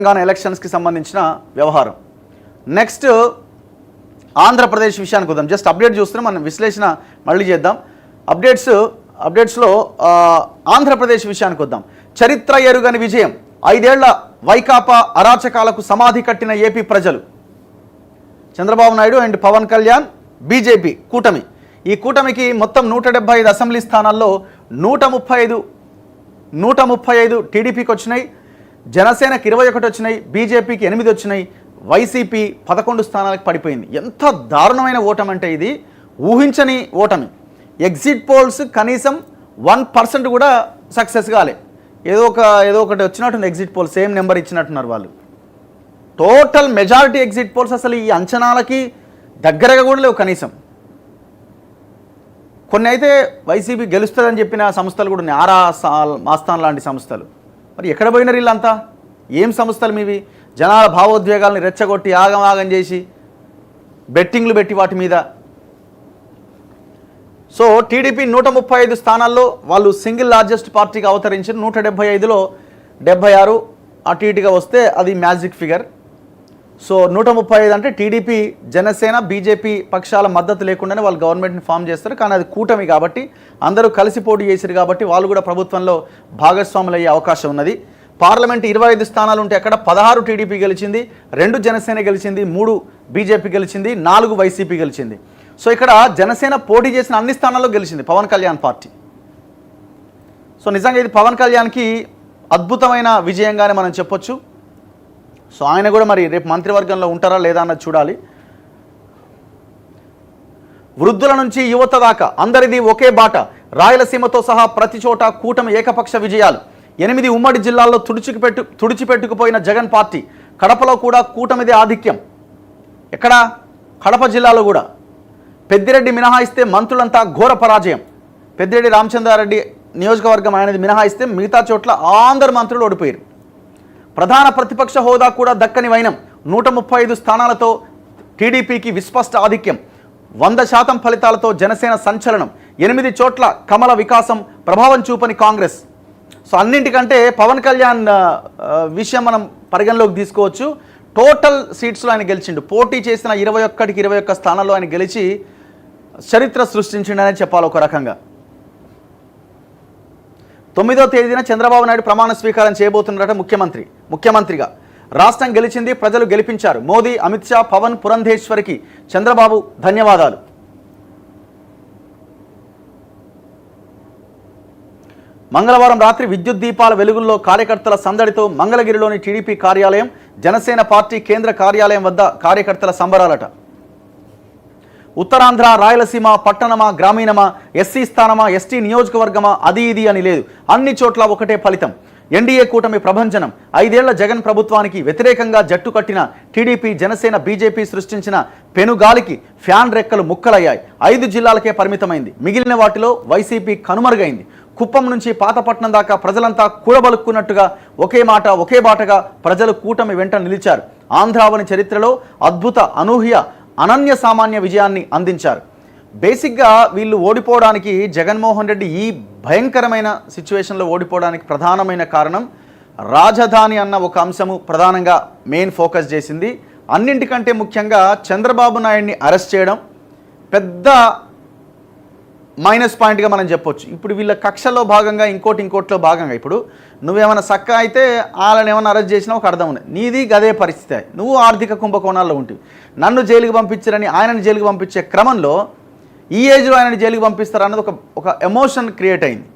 తెలంగాణ ఎలక్షన్స్కి సంబంధించిన వ్యవహారం. నెక్స్ట్ ఆంధ్రప్రదేశ్ విషయానికి వద్దాం. జస్ట్ అప్డేట్ చూస్తున్నాం, మనం విశ్లేషణ మళ్ళీ చేద్దాం. అప్డేట్స్లో ఆంధ్రప్రదేశ్ విషయానికి వద్దాం. చరిత్ర ఎరుగని విజయం, 5 ఏళ్ల వైకాపా అరాచకాలకు సమాధి కట్టిన ఏపీ ప్రజలు. చంద్రబాబు నాయుడు అండ్ పవన్ కళ్యాణ్ బీజేపీ కూటమి. ఈ కూటమికి మొత్తం 175 అసెంబ్లీ స్థానాల్లో 135 టీడీపీకి వచ్చినాయి, జనసేనకి 21 వచ్చినాయి, బీజేపీకి 8 వచ్చినాయి, వైసీపీ 11 స్థానాలకు పడిపోయింది. ఎంత దారుణమైన ఓటమి అంటే ఇది ఊహించని ఓటమి. ఎగ్జిట్ పోల్స్ కనీసం 1% కూడా సక్సెస్ కాలే. ఏదో ఒకటి వచ్చినట్టుంది ఎగ్జిట్ పోల్, సేమ్ నెంబర్ ఇచ్చినట్టున్నారు వాళ్ళు. టోటల్ మెజారిటీ ఎగ్జిట్ పోల్స్ అసలు ఈ అంచనాలకి దగ్గరగా కూడా లేవు కనీసం. కొన్ని అయితే వైసీపీ గెలుస్తుందని చెప్పిన సంస్థలు కూడా ఉన్నాయి, ఆస్థాన్ లాంటి సంస్థలు. మరి ఎక్కడ పోయినారు వీళ్ళంతా? ఏం సంస్థలు మీవి? జనాల భావోద్వేగాల్ని రెచ్చగొట్టి ఆగం చేసి బెట్టింగ్లు పెట్టి వాటి మీద. సో టీడీపీ 135 స్థానాల్లో వాళ్ళు సింగిల్ లార్జెస్ట్ పార్టీగా అవతరించారు. 175లో 76 అటు ఇటుగా వస్తే అది మ్యాజిక్ ఫిగర్. సో 135 అంటే టీడీపీ, జనసేన, బీజేపీ పక్షాల మద్దతు లేకుండానే వాళ్ళు గవర్నమెంట్ని ఫామ్ చేస్తారు. కానీ అది కూటమి కాబట్టి అందరూ కలిసి పోటీ చేశారు కాబట్టి వాళ్ళు కూడా ప్రభుత్వంలో భాగస్వాములు అయ్యే అవకాశం ఉన్నది. పార్లమెంట్ 25 స్థానాలు ఉంటే అక్కడ 16 టీడీపీ గెలిచింది, 2 జనసేన గెలిచింది, 3 బీజేపీ గెలిచింది, 4 వైసీపీ గెలిచింది. సో ఇక్కడ జనసేన పోటీ చేసిన అన్ని స్థానాల్లో గెలిచింది పవన్ కళ్యాణ్ పార్టీ. సో నిజంగా ఇది పవన్ కళ్యాణ్కి అద్భుతమైన విజయంగానే మనం చెప్పొచ్చు. సో ఆయన కూడా మరి రేపు మంత్రివర్గంలో ఉంటారా లేదా అన్నది చూడాలి. వృద్ధుల నుంచి యువత దాకా అందరిది ఒకే బాట. రాయలసీమతో సహా ప్రతి చోట కూటమి ఏకపక్ష విజయాలు. 8 ఉమ్మడి జిల్లాల్లో తుడిచిపెట్టుకుపోయిన జగన్ పార్టీ. కడపలో కూడా కూటమిదే ఆధిక్యం. ఎక్కడ? కడప జిల్లాలో కూడా. పెద్దిరెడ్డి మినహాయిస్తే మంత్రులంతా ఘోర పరాజయం. పెద్దిరెడ్డి రామచంద్రారెడ్డి నియోజకవర్గం ఆయనది మినహాయిస్తే మిగతా చోట్ల అందరు మంత్రులు ఓడిపోయారు. ప్రధాన ప్రతిపక్ష హోదా కూడా దక్కని వైనం. 135 స్థానాలతో టీడీపీకి విస్పష్ట ఆధిక్యం. 100% ఫలితాలతో జనసేన సంచలనం. 8 చోట్ల కమల వికాసం ప్రభావం చూపని కాంగ్రెస్. సో అన్నింటికంటే పవన్ కళ్యాణ్ విషయం మనం పరిగణలోకి తీసుకోవచ్చు. టోటల్ సీట్స్లో ఆయన గెలిచిండు. పోటీ చేసిన 21కి 21 స్థానాల్లో ఆయన గెలిచి చరిత్ర సృష్టించిండని చెప్పాలి ఒక రకంగా. 9వ తేదీన చంద్రబాబు నాయుడు ప్రమాణ స్వీకారం చేయబోతున్నారట ముఖ్యమంత్రిగా. రాష్ట్రం గెలిచింది, ప్రజలు గెలిపించారు. మోదీ, అమిత్ షా, పవన్, పురంధేశ్వరికి చంద్రబాబు ధన్యవాదాలు. మంగళవారం రాత్రి విద్యుత్ దీపాల వెలుగుల్లో కార్యకర్తల సందడితో మంగళగిరిలోని టీడీపీ కార్యాలయం, జనసేన పార్టీ కేంద్ర కార్యాలయం వద్ద కార్యకర్తల సంబరాలట. ఉత్తరాంధ్ర, రాయలసీమ, పట్టణమా, గ్రామీణమా, ఎస్సీ స్థానమా, ఎస్టీ నియోజకవర్గమా, అది ఇది అని లేదు, అన్ని చోట్ల ఒకటే ఫలితం. ఎన్డీఏ కూటమి ప్రభంజనం. 5 ఏళ్ల జగన్ ప్రభుత్వానికి వ్యతిరేకంగా జట్టు కట్టిన టీడీపీ, జనసేన, బీజేపీ సృష్టించిన పెనుగాలికి ఫ్యాన్ రెక్కలు ముక్కలయ్యాయి. 5 జిల్లాలకే పరిమితమైంది. మిగిలిన వాటిలో వైసీపీ కనుమరుగైంది. కుప్పం నుంచి పాతపట్నం దాకా ప్రజలంతా కూడబలుక్కున్నట్టుగా ఒకే మాట ఒకే బాటగా ప్రజలు కూటమి వెంట నిలిచారు. ఆంధ్రావని చరిత్రలో అద్భుత, అనూహ్య, అనన్య సామాన్య విజయాన్ని అందించారు. బేసిక్గా వీళ్ళు ఓడిపోవడానికి, జగన్మోహన్ రెడ్డి ఈ భయంకరమైన సిచ్యువేషన్లో ఓడిపోవడానికి ప్రధానమైన కారణం రాజధాని అన్న ఒక అంశము ప్రధానంగా మెయిన్ ఫోకస్ చేసింది. అన్నింటికంటే ముఖ్యంగా చంద్రబాబు నాయుడిని అరెస్ట్ చేయడం పెద్ద మైనస్ పాయింట్గా మనం చెప్పొచ్చు. ఇప్పుడు వీళ్ళ కక్షలో భాగంగా ఇంకోటిలో భాగంగా ఇప్పుడు నువ్వేమైనా సక్క అయితే వాళ్ళని ఏమైనా అరెస్ట్ చేసినా ఒక అర్థం ఉంది. నీది గదే పరిస్థితి. నువ్వు ఆర్థిక కుంభకోణాల్లో ఉంటుంది. నన్ను జైలుకి పంపించారని ఆయనని జైలుకి పంపించే క్రమంలో ఈ ఏజ్లో ఆయనని జైలుకి పంపిస్తారన్నది ఒక ఎమోషన్ క్రియేట్ అయింది.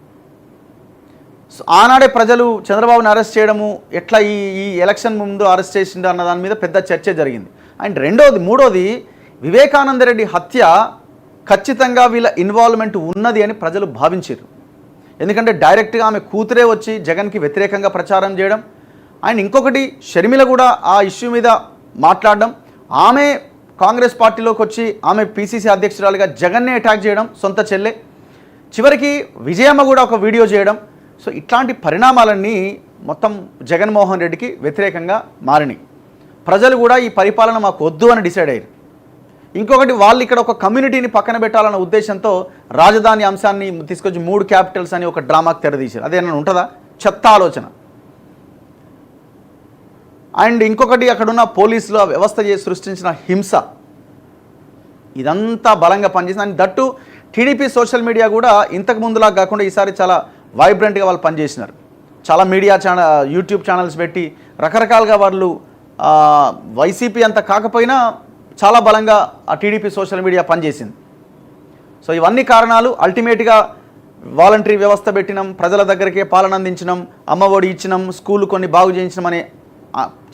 సో ఆనాడే ప్రజలు చంద్రబాబుని అరెస్ట్ చేయడము, ఎట్లా ఈ ఎలక్షన్ ముందు అరెస్ట్ చేసిండు అన్న దాని మీద పెద్ద చర్చ జరిగింది. అండ్ మూడోది వివేకానందరెడ్డి హత్య ఖచ్చితంగా వీళ్ళ ఇన్వాల్వ్మెంట్ ఉన్నది అని ప్రజలు భావించారు. ఎందుకంటే డైరెక్ట్గా ఆమె కూతురే వచ్చి జగన్కి వ్యతిరేకంగా ప్రచారం చేయడం, అండ్ ఇంకొకటి షర్మిల కూడా ఆ ఇష్యూ మీద మాట్లాడడం, ఆమె కాంగ్రెస్ పార్టీలోకి వచ్చి ఆమె పీసీసీ అధ్యక్షురాలుగా జగన్నే అటాక్ చేయడం, సొంత చెల్లె, చివరికి విజయమ్మ కూడా ఒక వీడియో చేయడం. సో ఇట్లాంటి పరిణామాలన్నీ మొత్తం జగన్మోహన్ రెడ్డికి వ్యతిరేకంగా మారినాయి. ప్రజలు కూడా ఈ పరిపాలన మాకు వద్దు అని డిసైడ్ అయ్యారు. ఇంకొకటి వాళ్ళు ఇక్కడ ఒక కమ్యూనిటీని పక్కన పెట్టాలన్న ఉద్దేశంతో రాజధాని అంశాన్ని తీసుకొచ్చి 3 క్యాపిటల్స్ అని ఒక డ్రామాకి తెరదీశారు. అదేమన్నా ఉంటుందా? చెత్త ఆలోచన. అండ్ ఇంకొకటి అక్కడున్న పోలీసులు వ్యవస్థ చేసి సృష్టించిన హింస, ఇదంతా బలంగా పనిచేసింది. And that TDP social media కూడా ఇంతకు ముందులా కాకుండా ఈసారి చాలా వైబ్రెంట్గా వాళ్ళు పనిచేసినారు. చాలా మీడియా యూట్యూబ్ ఛానల్స్ పెట్టి రకరకాలుగా వాళ్ళు వైసీపీ అంత కాకపోయినా చాలా బలంగా ఆ టీడీపీ సోషల్ మీడియా పనిచేసింది. సో ఇవన్నీ కారణాలు. అల్టిమేట్గా వాలంటరీ వ్యవస్థ పెట్టినాం, ప్రజల దగ్గరికే పాలన అందించినాం, అమ్మఒడి ఇచ్చినాం, స్కూళ్ళు కొన్ని బాగు చేయించినాం అని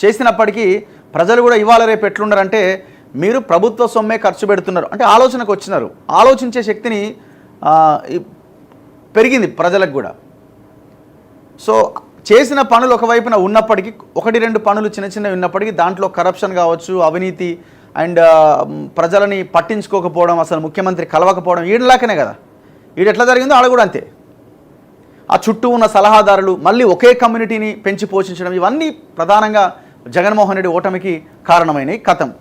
చేసినప్పటికీ ప్రజలు కూడా ఇవాళ రేపు ఎట్లున్నారంటే మీరు ప్రభుత్వ సొమ్మే ఖర్చు పెడుతున్నారు అంటే ఆలోచనకు వచ్చినారు. ఆలోచించే శక్తిని పెరిగింది ప్రజలకు కూడా. సో చేసిన పనులు ఒకవైపున ఉన్నప్పటికీ, ఒకటి రెండు పనులు చిన్న చిన్నవి ఉన్నప్పటికీ దాంట్లో కరప్షన్ కావచ్చు, అవినీతి అండ్ ప్రజలని పట్టించుకోకపోవడం, అసలు ముఖ్యమంత్రి కలవకపోవడం, ఈడలాకనే కదా. ఈడు ఎట్లా జరిగిందో ఆడ కూడా అంతే. ఆ చుట్టూ ఉన్న సలహాదారులు మళ్ళీ ఒకే కమ్యూనిటీని పెంచి పోషించడం, ఇవన్నీ ప్రధానంగా జగన్మోహన్ రెడ్డి ఓటమికి కారణమైనవి. కథం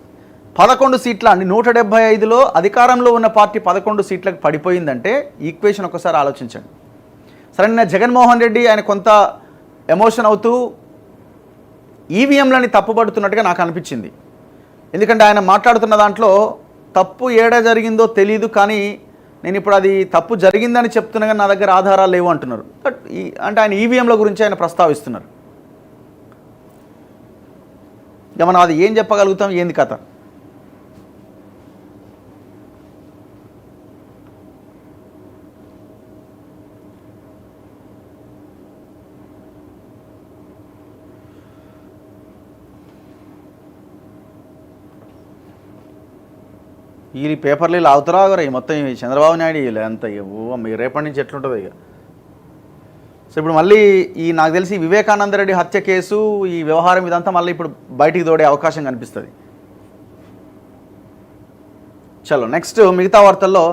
11 సీట్ల అండి, 175లో అధికారంలో ఉన్న పార్టీ 11 సీట్లకు పడిపోయిందంటే ఈక్వేషన్ ఒకసారి ఆలోచించండి. సరే, జగన్మోహన్ రెడ్డి ఆయన కొంత ఎమోషన్ అవుతూ ఈవీఎంలని తప్పుపడుతున్నట్టుగా నాకు అనిపించింది. ఎందుకంటే ఆయన మాట్లాడుతున్న దాంట్లో తప్పు ఏడ జరిగిందో తెలియదు, కానీ నేను ఇప్పుడు అది తప్పు జరిగిందని చెప్తున్నా కానీ నా దగ్గర ఆధారాలు లేవు అంటున్నారు. బట్ అంటే ఆయన ఈవీఎంల గురించి ఆయన ప్రస్తావిస్తున్నారు. ఇక మనం అది ఏం చెప్పగలుగుతాం, ఏంది కథ? ఈ పేపర్లు ఇలా అవుతారా ఆగరా మొత్తం చంద్రబాబు నాయుడు ఇలా అంత మీరు రేపటి నుంచి ఎట్లుంటుందో ఇక. సో ఇప్పుడు మళ్ళీ నాకు తెలిసి వివేకానంద రెడ్డి హత్య కేసు, ఈ వ్యవహారం ఇదంతా మళ్ళీ ఇప్పుడు బయటికి తోడే అవకాశం కనిపిస్తుంది. చలో నెక్స్ట్ మిగతా వార్తల్లో